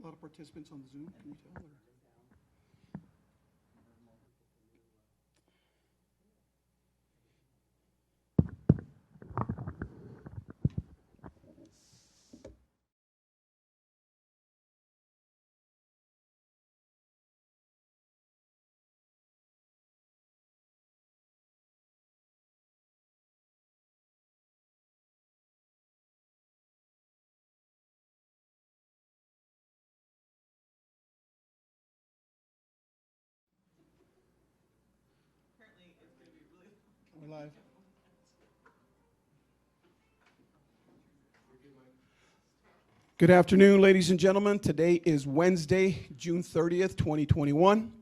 A lot of participants on the Zoom, can you tell? Or? We're live. Good afternoon, ladies and gentlemen. Today is Wednesday, June 30th, 2021.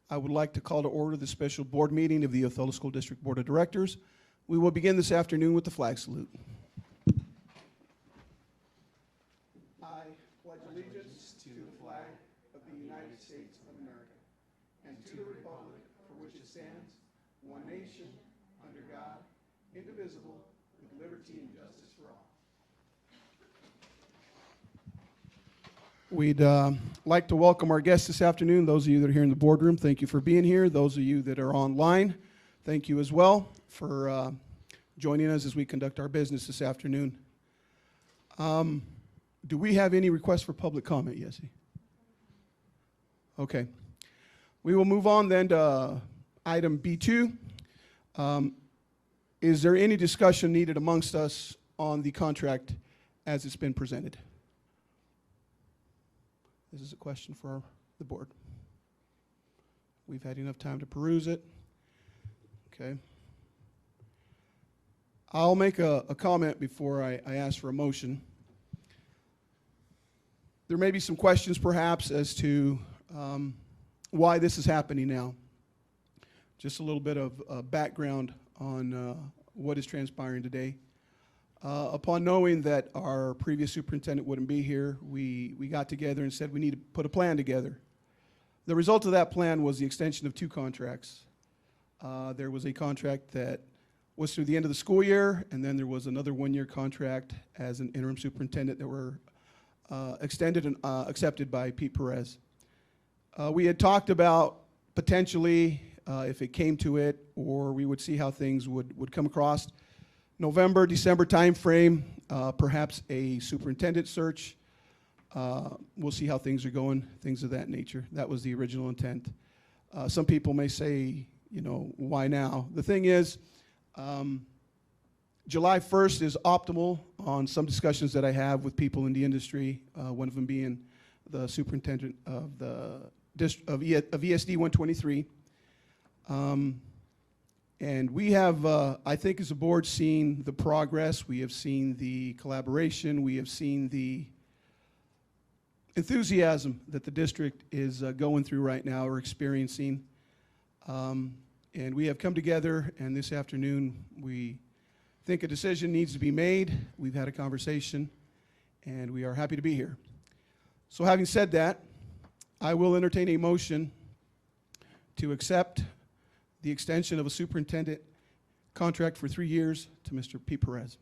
I would like to call to order the special board meeting of the Othello School District Board of Directors. We will begin this afternoon with the flag salute. I pledge allegiance to the flag of the United States of America and to the republic for which it stands, one nation, under God, indivisible, with liberty and justice for all. We'd like to welcome our guests this afternoon. Those of you that are here in the boardroom, thank you for being here. Those of you that are online, thank you as well for joining us as we conduct our business this afternoon. Do we have any requests for public comment, Yessie? Okay. We will move on then to item B2. Is there any discussion needed amongst us on the contract as it's been presented? This is a question for the board. We've had enough time to peruse it. Okay. I'll make a comment before I ask for a motion. There may be some questions perhaps as to why this is happening now. Just a little bit of background on what is transpiring today. Upon knowing that our previous superintendent wouldn't be here, we got together and said we need to put a plan together. The result of that plan was the extension of 2 contracts. There was a contract that was through the end of the school year, and then there was another 1-year contract as an interim superintendent that were extended and accepted by Pete Perez. We had talked about potentially, if it came to it, or we would see how things would come across, November, December timeframe, perhaps a superintendent search. We'll see how things are going, things of that nature. That was the original intent. Some people may say, you know, why now? The thing is, July 1st is optimal on some discussions that I have with people in the industry, one of them being the superintendent of the ESD 123. And we have, I think as a board, seen the progress. We have seen the collaboration. We have seen the enthusiasm that the district is going through right now or experiencing. And we have come together, and this afternoon we think a decision needs to be made. We've had a conversation, and we are happy to be here. So having said that, I will entertain a motion to accept the extension of a superintendent contract for 3 years to Mr. Pete Perez.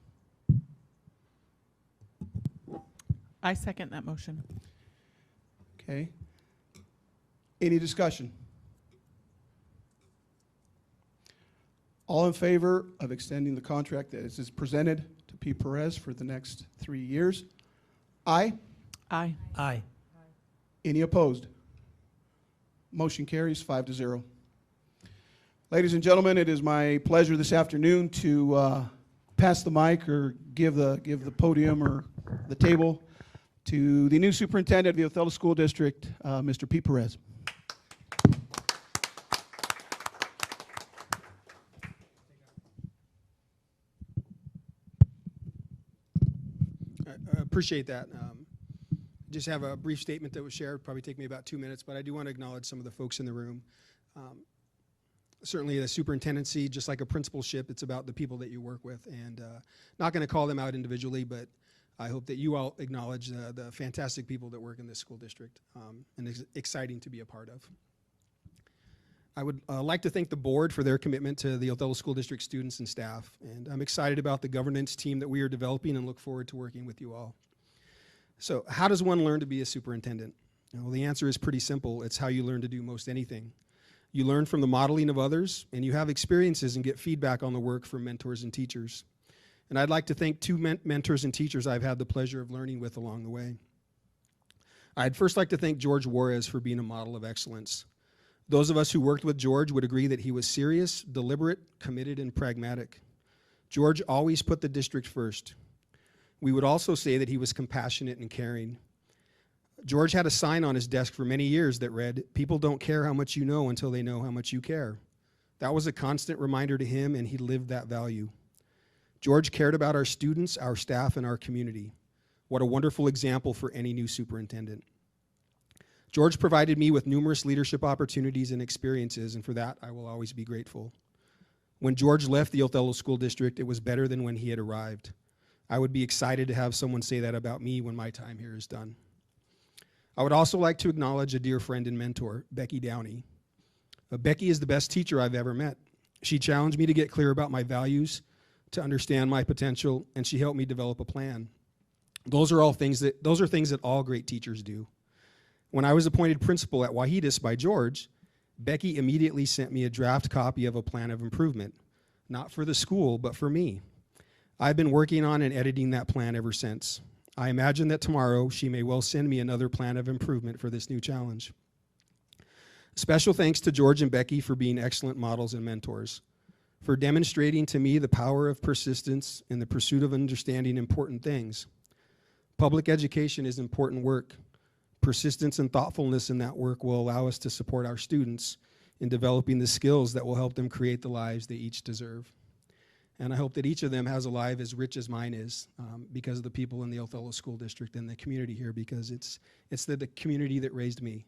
I second that motion. Okay. Any discussion? All in favor of extending the contract that is presented to Pete Perez for the next 3 years? Aye? Aye. Aye. Any opposed? Motion carries 5-0. Ladies and gentlemen, it is my pleasure this afternoon to pass the mic or give the podium or the table to the new superintendent of the Othello School District, Mr. Pete Perez. I appreciate that. Just have a brief statement that was shared, probably take me about 2 minutes, but I do want to acknowledge some of the folks in the room. Certainly the superintendency, just like a principalship, it's about the people that you work with, and not going to call them out individually, but I hope that you all acknowledge the fantastic people that work in this school district, and it's exciting to be a part of. I would like to thank the board for their commitment to the Othello School District students and staff, and I'm excited about the governance team that we are developing and look forward to working with you all. So how does one learn to be a superintendent? Well, the answer is pretty simple. It's how you learn to do most anything. You learn from the modeling of others, and you have experiences and get feedback on the work from mentors and teachers. And I'd like to thank two mentors and teachers I've had the pleasure of learning with along the way. I'd first like to thank George Juarez for being a model of excellence. Those of us who worked with George would agree that he was serious, deliberate, committed, and pragmatic. George always put the district first. We would also say that he was compassionate and caring. George had a sign on his desk for many years that read, "People don't care how much you know until they know how much you care." That was a constant reminder to him, and he lived that value. George cared about our students, our staff, and our community. What a wonderful example for any new superintendent. George provided me with numerous leadership opportunities and experiences, and for that, I will always be grateful. When George left the Othello School District, it was better than when he had arrived. I would be excited to have someone say that about me when my time here is done. I would also like to acknowledge a dear friend and mentor, Becky Downey. Becky is the best teacher I've ever met. She challenged me to get clear about my values, to understand my potential, and she helped me develop a plan. Those are things that all great teachers do. When I was appointed principal at Wahidas by George, Becky immediately sent me a draft copy of a plan of improvement, not for the school, but for me. I've been working on and editing that plan ever since. I imagine that tomorrow she may well send me another plan of improvement for this new challenge. Special thanks to George and Becky for being excellent models and mentors, for demonstrating to me the power of persistence in the pursuit of understanding important things. Public education is important work. Persistence and thoughtfulness in that work will allow us to support our students in developing the skills that will help them create the lives they each deserve. And I hope that each of them has a life as rich as mine is because of the people in the Othello School District and the community here, because it's the community that raised me.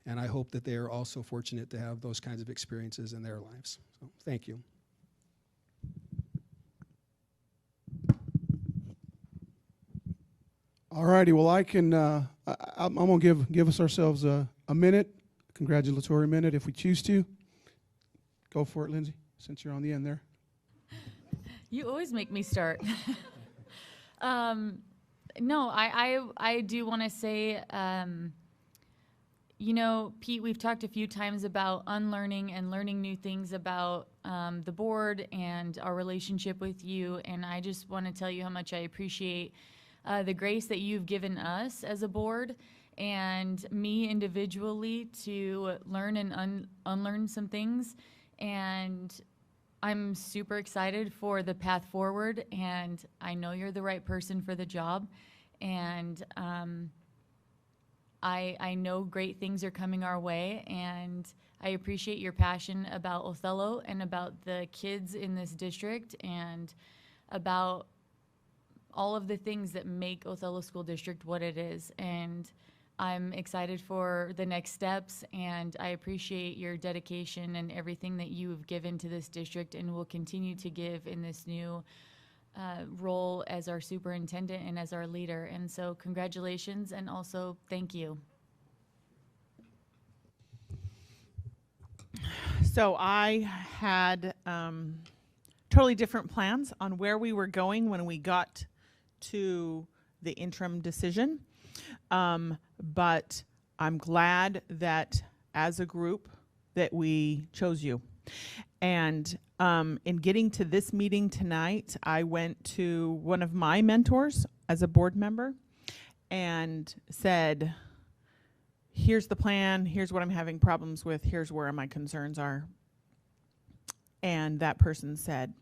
And I hope that they are also fortunate to have those kinds of experiences in their lives. So thank you. All righty, well, I'm going to give ourselves a minute, congratulatory minute if we choose to. Go for it, Lindsay, since you're on the end there. You always make me start. No, I do want to say, you know, Pete, we've talked a few times about unlearning and learning new things about the board and our relationship with you, and I just want to tell you how much I appreciate the grace that you've given us as a board and me individually to learn and unlearn some things. And I'm super excited for the path forward, and I know you're the right person for the job. And I know great things are coming our way, and I appreciate your passion about Othello and about the kids in this district and about all of the things that make Othello School District what it is. And I'm excited for the next steps, and I appreciate your dedication and everything that you've given to this district and will continue to give in this new role as our superintendent and as our leader. And so congratulations, and also thank you. So I had totally different plans on where we were going when we got to the interim decision. But I'm glad that as a group that we chose you. And in getting to this meeting tonight, I went to one of my mentors as a board member and said, here's the plan, here's what I'm having problems with, here's where my concerns are. And that person said,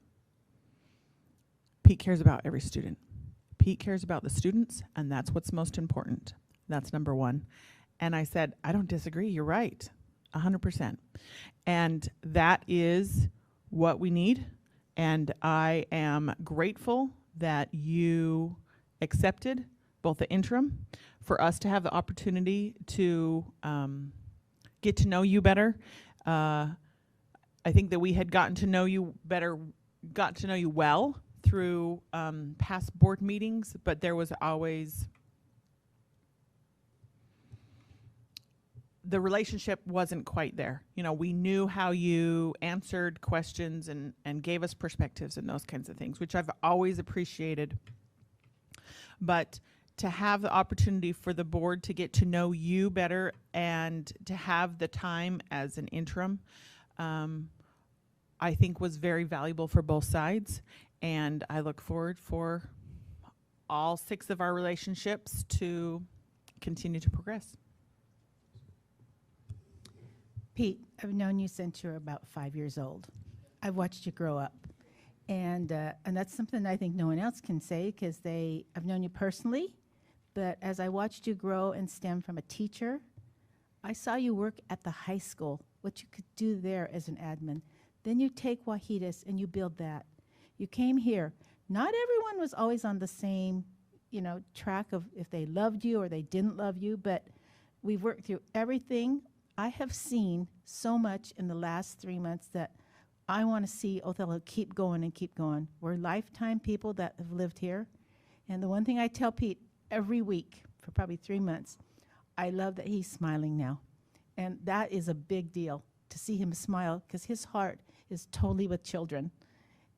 Pete cares about every student. Pete cares about the students, and that's what's most important. That's number one. And I said, I don't disagree, you're right, 100%. And that is what we need. And I am grateful that you accepted both the interim for us to have the opportunity to get to know you better. I think that we had gotten to know you better, got to know you well through past board meetings, but there was always, the relationship wasn't quite there. You know, we knew how you answered questions and gave us perspectives and those kinds of things, which I've always appreciated. But to have the opportunity for the board to get to know you better and to have the time as an interim, I think was very valuable for both sides. And I look forward for all 6 of our relationships to continue to progress. Pete, I've known you since you were about 5 years old. I've watched you grow up. And that's something I think no one else can say, because I've known you personally, but as I watched you grow and stem from a teacher, I saw you work at the high school, what you could do there as an admin. Then you take Wajitas and you build that. You came here. Not everyone was always on the same, track of if they loved you or they didn't love you, but we've worked through everything. I have seen so much in the last 3 months that I want to see Othello keep going and keep going. We're lifetime people that have lived here. And the one thing I tell Pete every week for probably 3 months, I love that he's smiling now. And that is a big deal, to see him smile, because his heart is totally with children.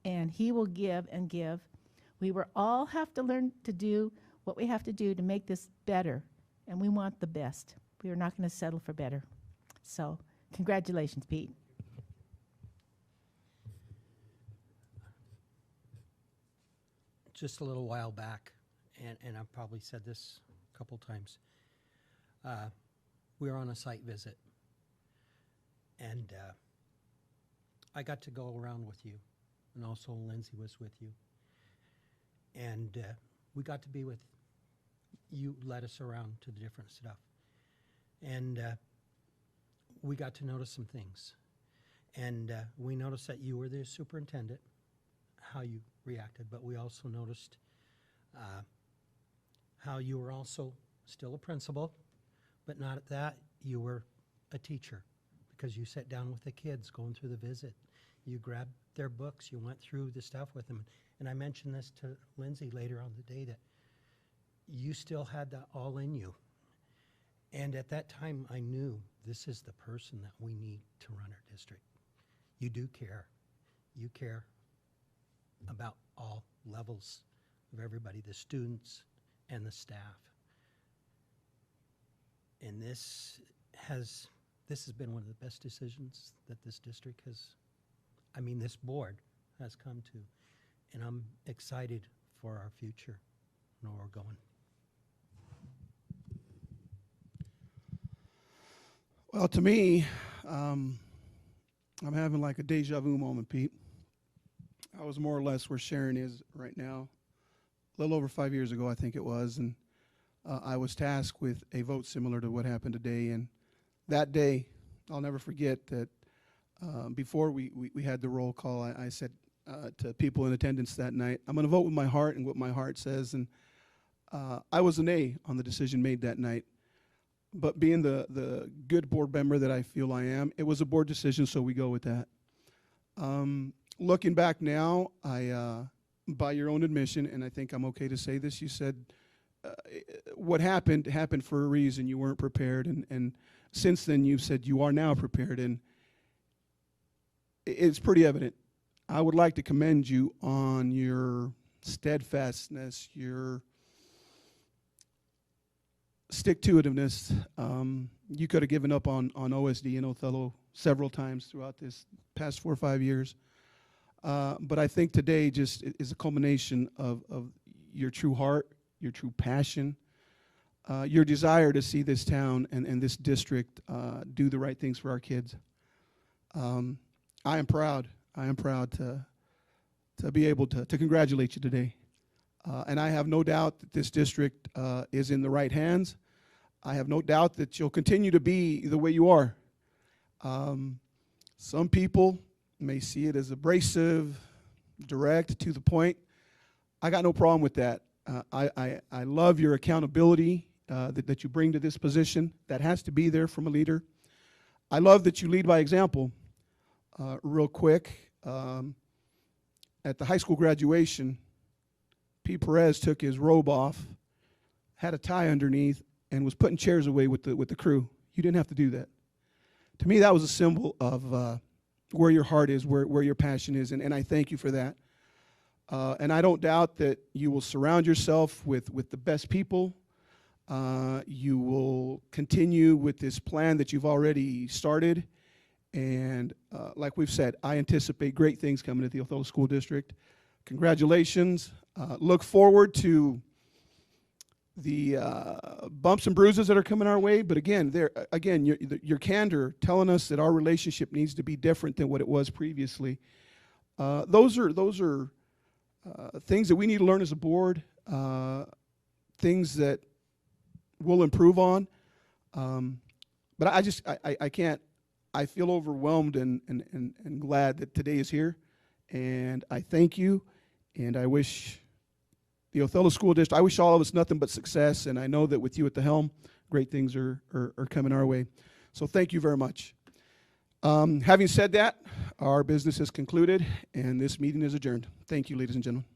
And he will give and give. We will all have to learn to do what we have to do to make this better. And we want the best. We are not going to settle for better. So congratulations, Pete. Just a little while back, and I've probably said this a couple times, we were on a site visit, and I got to go around with you, and also Lindsay was with you, and we got to be with you, led us around to the different stuff, and we got to notice some things, and we noticed that you were the superintendent, how you reacted, but we also noticed how you were also still a principal, but not at that, you were a teacher, because you sat down with the kids going through the visit. You grabbed their books, you went through the stuff with them. And I mentioned this to Lindsay later on the day, that you still had that all in you. And at that time, I knew this is the person that we need to run our district. You do care. You care about all levels of everybody, the students and the staff. And this has been one of the best decisions that this district this board has come to. And I'm excited for our future and where we're going. Well, to me, I'm having like a deja vu moment, Pete. I was more or less where Sharon is right now. A little over 5 years ago, I think it was, and I was tasked with a vote similar to what happened today. And that day, I'll never forget that before we had the roll call, I said to people in attendance that night, I'm going to vote with my heart and what my heart says. And I was an A on the decision made that night. But being the good board member that I feel I am, it was a board decision, so we go with that. Looking back now, by your own admission, and I think I'm okay to say this, you said what happened for a reason. You weren't prepared, and since then you've said you are now prepared, and it's pretty evident. I would like to commend you on your steadfastness, your stick-to-itiveness. You could have given up on OSD and Othello several times throughout this past 4 or 5 years. But I think today just is a culmination of your true heart, your true passion, your desire to see this town and this district do the right things for our kids. I am proud. I am proud to be able to congratulate you today. And I have no doubt that this district is in the right hands. I have no doubt that you'll continue to be the way you are. Some people may see it as abrasive, direct, to the point. I got no problem with that. I love your accountability that you bring to this position. That has to be there from a leader. I love that you lead by example. Real quick, at the high school graduation, Pete Perez took his robe off, had a tie underneath, and was putting chairs away with the crew. You didn't have to do that. To me, that was a symbol of where your heart is, where your passion is, and I thank you for that. And I don't doubt that you will surround yourself with the best people. You will continue with this plan that you've already started. And like we've said, I anticipate great things coming at the Othello School District. Congratulations. Look forward to the bumps and bruises that are coming our way. But again, your candor telling us that our relationship needs to be different than what it was previously. Those are things that we need to learn as a board, things that we'll improve on. But I can't. I feel overwhelmed and glad that today is here. And I thank you. And I wish the Othello School District, I wish all of us nothing but success. And I know that with you at the helm, great things are coming our way. So thank you very much. Having said that, our business is concluded and this meeting is adjourned. Thank you, ladies and gentlemen.